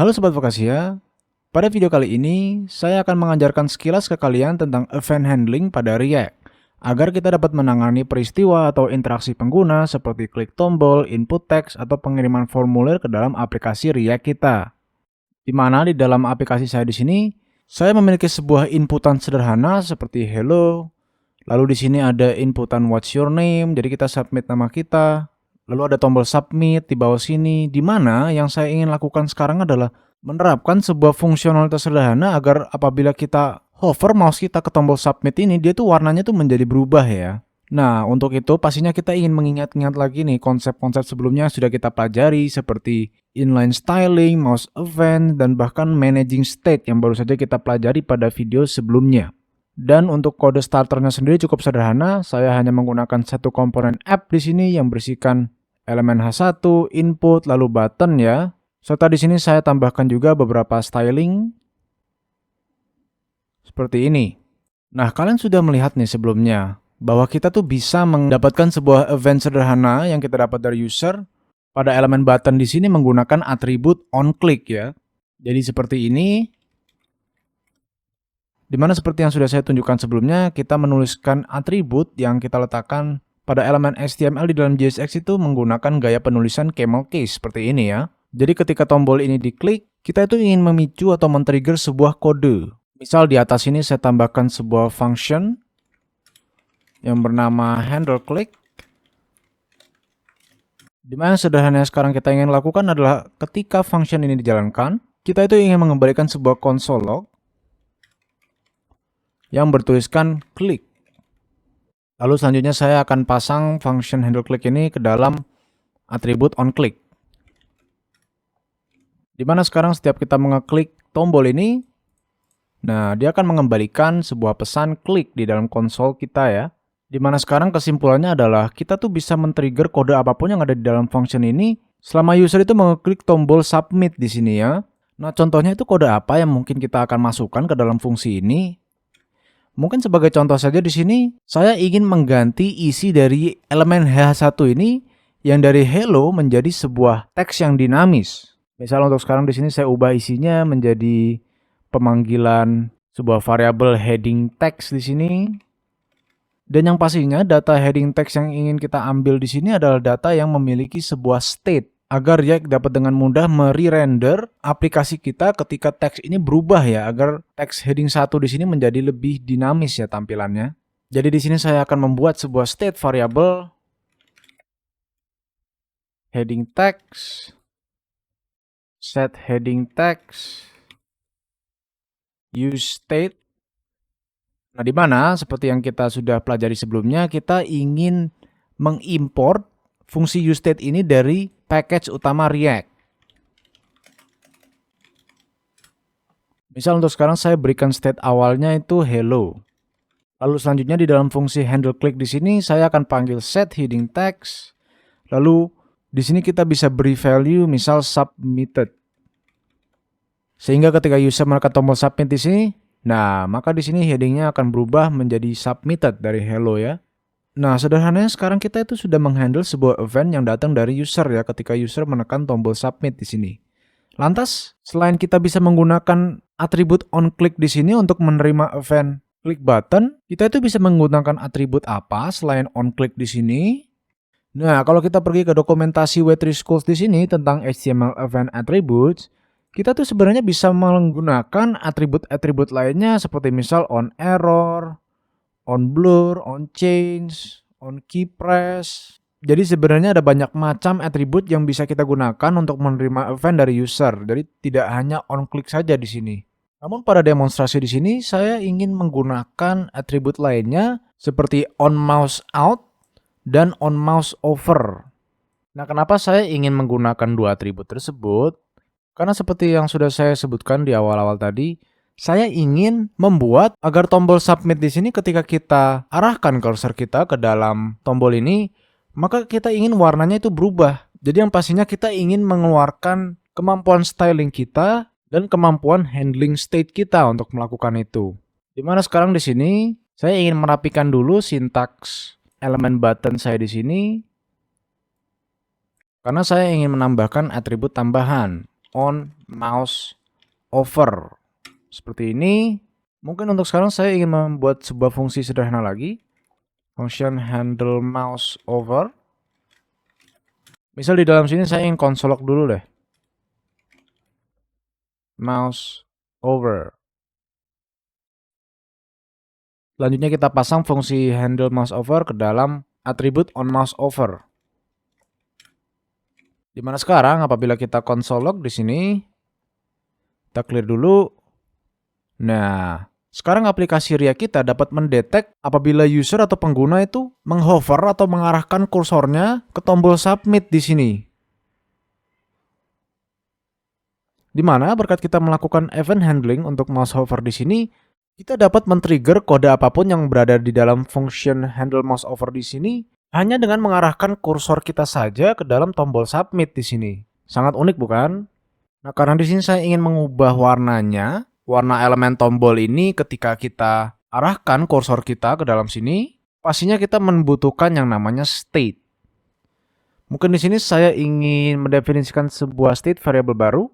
Halo Sobat Vakasia, pada video kali ini saya akan mengajarkan sekilas ke kalian tentang event handling pada React agar kita dapat menangani peristiwa atau interaksi pengguna seperti klik tombol, input teks, atau pengiriman formulir ke dalam aplikasi React kita. Di mana di dalam aplikasi saya di sini, saya memiliki sebuah inputan sederhana seperti hello, lalu di sini ada inputan what's your name, jadi kita submit nama kita. Lalu ada tombol submit di bawah sini, di mana yang saya ingin lakukan sekarang adalah menerapkan sebuah fungsionalitas sederhana agar apabila kita hover mouse kita ke tombol submit ini, dia tuh warnanya tuh menjadi berubah ya. Nah, untuk itu pastinya kita ingin mengingat-ingat lagi nih konsep-konsep sebelumnya sudah kita pelajari seperti inline styling, mouse event, dan bahkan managing state yang baru saja kita pelajari pada video sebelumnya. Dan untuk kode starternya sendiri cukup sederhana, saya hanya menggunakan satu komponen app di sini yang berisikan elemen H1, input, lalu button ya. Serta di sini saya tambahkan juga beberapa styling seperti ini. Nah, kalian sudah melihat nih sebelumnya bahwa kita tuh bisa mendapatkan sebuah event sederhana yang kita dapat dari user pada elemen button di sini menggunakan atribut onClick ya. Jadi seperti ini. Dimana seperti yang sudah saya tunjukkan sebelumnya, kita menuliskan atribut yang kita letakkan pada elemen HTML di dalam JSX itu menggunakan gaya penulisan camel case seperti ini ya. Jadi ketika tombol ini diklik, kita itu ingin memicu atau men-trigger sebuah kode. Misal di atas ini saya tambahkan sebuah function yang bernama handle click. Dimana sederhananya sekarang kita ingin lakukan adalah ketika function ini dijalankan, kita itu ingin mengembalikan sebuah console log yang bertuliskan klik. Lalu selanjutnya saya akan pasang function handle click ini ke dalam atribut onClick. Dimana sekarang setiap kita mengeklik tombol ini, nah dia akan mengembalikan sebuah pesan klik di dalam konsol kita ya. Dimana sekarang kesimpulannya adalah kita tuh bisa men-trigger kode apapun yang ada di dalam function ini selama user itu mengeklik tombol submit di sini ya. Nah contohnya itu kode apa yang mungkin kita akan masukkan ke dalam fungsi ini? Mungkin sebagai contoh saja di sini, saya ingin mengganti isi dari elemen H1 ini yang dari hello menjadi sebuah teks yang dinamis. Misal untuk sekarang di sini saya ubah isinya menjadi pemanggilan sebuah variabel heading text di sini. Dan yang pastinya data heading text yang ingin kita ambil di sini adalah data yang memiliki sebuah state. Agar React dapat dengan mudah mere-render aplikasi kita ketika teks ini berubah ya, agar teks heading 1 di sini menjadi lebih dinamis ya tampilannya. Jadi di sini saya akan membuat sebuah state variable heading text, set heading text, use state. Nah, di mana seperti yang kita sudah pelajari sebelumnya, kita ingin mengimport fungsi useState ini dari package utama React. Misal untuk sekarang saya berikan state awalnya itu hello. Lalu selanjutnya di dalam fungsi handle click di sini saya akan panggil set heading text. Lalu di sini kita bisa beri value misal submitted. Sehingga ketika user menekan tombol submit di sini, nah maka di sini headingnya akan berubah menjadi submitted dari hello ya. Nah, sederhananya sekarang kita itu sudah menghandle sebuah event yang datang dari user ya ketika user menekan tombol submit di sini. Lantas, selain kita bisa menggunakan atribut onClick di sini untuk menerima event click button, kita itu bisa menggunakan atribut apa selain onClick di sini? Nah, kalau kita pergi ke dokumentasi W3 Schools di sini tentang HTML event attributes, kita tuh sebenarnya bisa menggunakan atribut-atribut lainnya seperti misal onError, onBlur, onChange, onKeyPress. Jadi sebenarnya ada banyak macam atribut yang bisa kita gunakan untuk menerima event dari user. Jadi tidak hanya onClick saja di sini. Namun pada demonstrasi di sini saya ingin menggunakan atribut lainnya seperti onMouseOut dan onMouseOver. Nah, kenapa saya ingin menggunakan dua atribut tersebut? Karena seperti yang sudah saya sebutkan di awal-awal tadi, saya ingin membuat agar tombol submit di sini ketika kita arahkan cursor kita ke dalam tombol ini, maka kita ingin warnanya itu berubah. Jadi yang pastinya kita ingin mengeluarkan kemampuan styling kita dan kemampuan handling state kita untuk melakukan itu. Dimana sekarang di sini saya ingin merapikan dulu sintaks elemen button saya di sini karena saya ingin menambahkan atribut tambahan. on mouse over. Seperti ini. Mungkin untuk sekarang saya ingin membuat sebuah fungsi sederhana lagi. Function handle mouse over. Misal di dalam sini saya ingin konsolok dulu deh. Mouse over. Selanjutnya kita pasang fungsi handle mouse over ke dalam atribut on mouse over. Dimana sekarang apabila kita console log di sini, kita clear dulu. Nah, sekarang aplikasi Ria kita dapat mendetek apabila user atau pengguna itu menghover atau mengarahkan kursornya ke tombol submit di sini. Dimana berkat kita melakukan event handling untuk mouse hover di sini, kita dapat men-trigger kode apapun yang berada di dalam function handle mouse over di sini hanya dengan mengarahkan kursor kita saja ke dalam tombol submit di sini. Sangat unik bukan? Nah, karena di sini saya ingin mengubah warnanya, warna elemen tombol ini ketika kita arahkan kursor kita ke dalam sini, pastinya kita membutuhkan yang namanya state. Mungkin di sini saya ingin mendefinisikan sebuah state variable baru.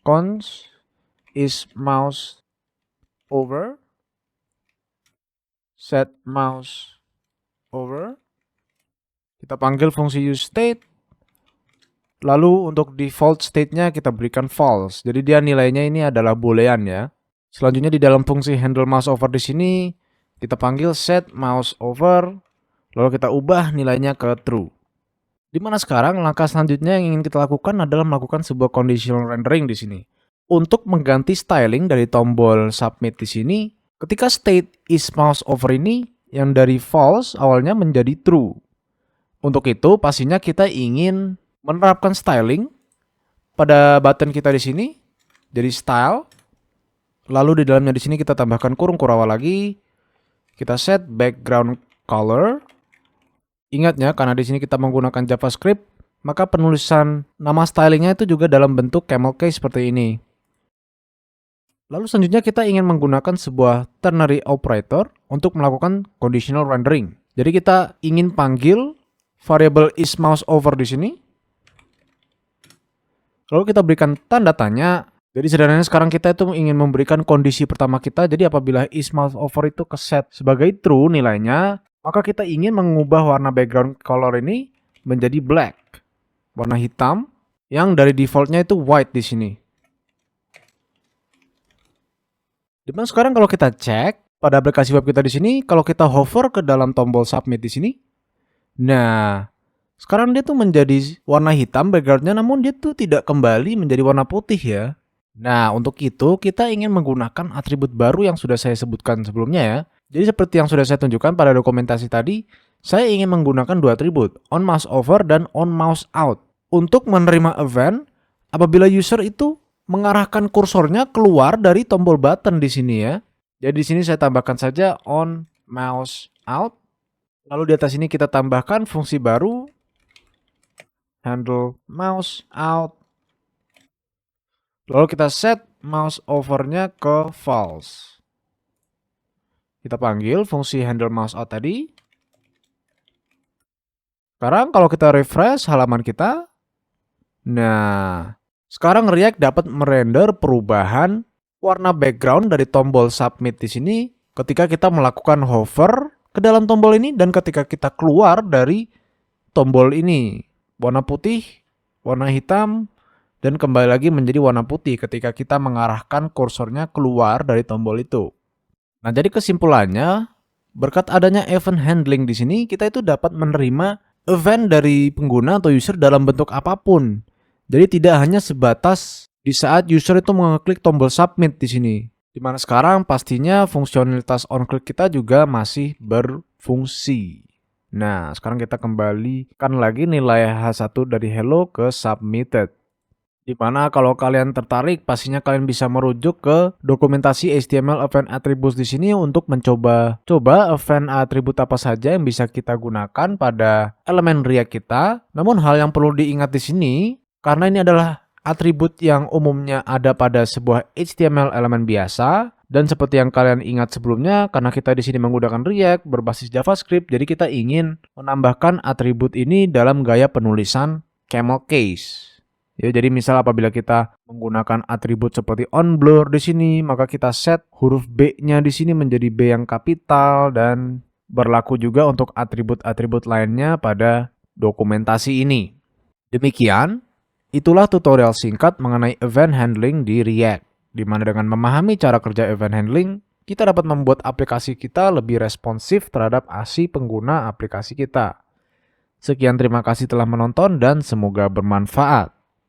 Const is mouse over, set mouse over. Kita panggil fungsi useState. Lalu untuk default state-nya kita berikan false. Jadi dia nilainya ini adalah boolean ya. Selanjutnya di dalam fungsi handle mouse over di sini kita panggil set mouse over. Lalu kita ubah nilainya ke true. Dimana sekarang langkah selanjutnya yang ingin kita lakukan adalah melakukan sebuah conditional rendering di sini. Untuk mengganti styling dari tombol submit di sini, ketika state is mouse over ini yang dari false awalnya menjadi true. Untuk itu pastinya kita ingin menerapkan styling pada button kita di sini. Jadi style. Lalu di dalamnya di sini kita tambahkan kurung kurawa lagi. Kita set background color. Ingatnya karena di sini kita menggunakan JavaScript, maka penulisan nama stylingnya itu juga dalam bentuk camel case seperti ini. Lalu selanjutnya kita ingin menggunakan sebuah ternary operator untuk melakukan conditional rendering. Jadi kita ingin panggil variable is mouse over di sini. Lalu kita berikan tanda tanya. Jadi sederhananya sekarang kita itu ingin memberikan kondisi pertama kita. Jadi apabila is mouse over itu keset sebagai true nilainya, maka kita ingin mengubah warna background color ini menjadi black. Warna hitam yang dari defaultnya itu white di sini. Dimana sekarang kalau kita cek pada aplikasi web kita di sini, kalau kita hover ke dalam tombol submit di sini, nah sekarang dia tuh menjadi warna hitam backgroundnya, namun dia tuh tidak kembali menjadi warna putih ya. Nah untuk itu kita ingin menggunakan atribut baru yang sudah saya sebutkan sebelumnya ya. Jadi seperti yang sudah saya tunjukkan pada dokumentasi tadi, saya ingin menggunakan dua atribut, on mouse over dan on mouse out. Untuk menerima event apabila user itu mengarahkan kursornya keluar dari tombol button di sini ya. Jadi di sini saya tambahkan saja on mouse out. Lalu di atas ini kita tambahkan fungsi baru handle mouse out. Lalu kita set mouse over-nya ke false. Kita panggil fungsi handle mouse out tadi. Sekarang kalau kita refresh halaman kita, nah sekarang React dapat merender perubahan warna background dari tombol submit di sini ketika kita melakukan hover ke dalam tombol ini dan ketika kita keluar dari tombol ini. Warna putih, warna hitam, dan kembali lagi menjadi warna putih ketika kita mengarahkan kursornya keluar dari tombol itu. Nah, jadi kesimpulannya, berkat adanya event handling di sini, kita itu dapat menerima event dari pengguna atau user dalam bentuk apapun. Jadi tidak hanya sebatas di saat user itu mengeklik tombol submit di sini. Dimana sekarang pastinya fungsionalitas on-click kita juga masih berfungsi. Nah, sekarang kita kembalikan lagi nilai H1 dari hello ke submitted. Dimana kalau kalian tertarik, pastinya kalian bisa merujuk ke dokumentasi HTML event attributes di sini untuk mencoba event atribut apa saja yang bisa kita gunakan pada elemen React kita. Namun hal yang perlu diingat di sini, karena ini adalah atribut yang umumnya ada pada sebuah HTML elemen biasa, dan seperti yang kalian ingat sebelumnya, karena kita di sini menggunakan React berbasis JavaScript, jadi kita ingin menambahkan atribut ini dalam gaya penulisan camel case. Ya, jadi misal apabila kita menggunakan atribut seperti onBlur di sini, maka kita set huruf B-nya di sini menjadi B yang kapital dan berlaku juga untuk atribut-atribut lainnya pada dokumentasi ini. Demikian, itulah tutorial singkat mengenai event handling di React, di mana dengan memahami cara kerja event handling, kita dapat membuat aplikasi kita lebih responsif terhadap ASI pengguna aplikasi kita. Sekian, terima kasih telah menonton dan semoga bermanfaat.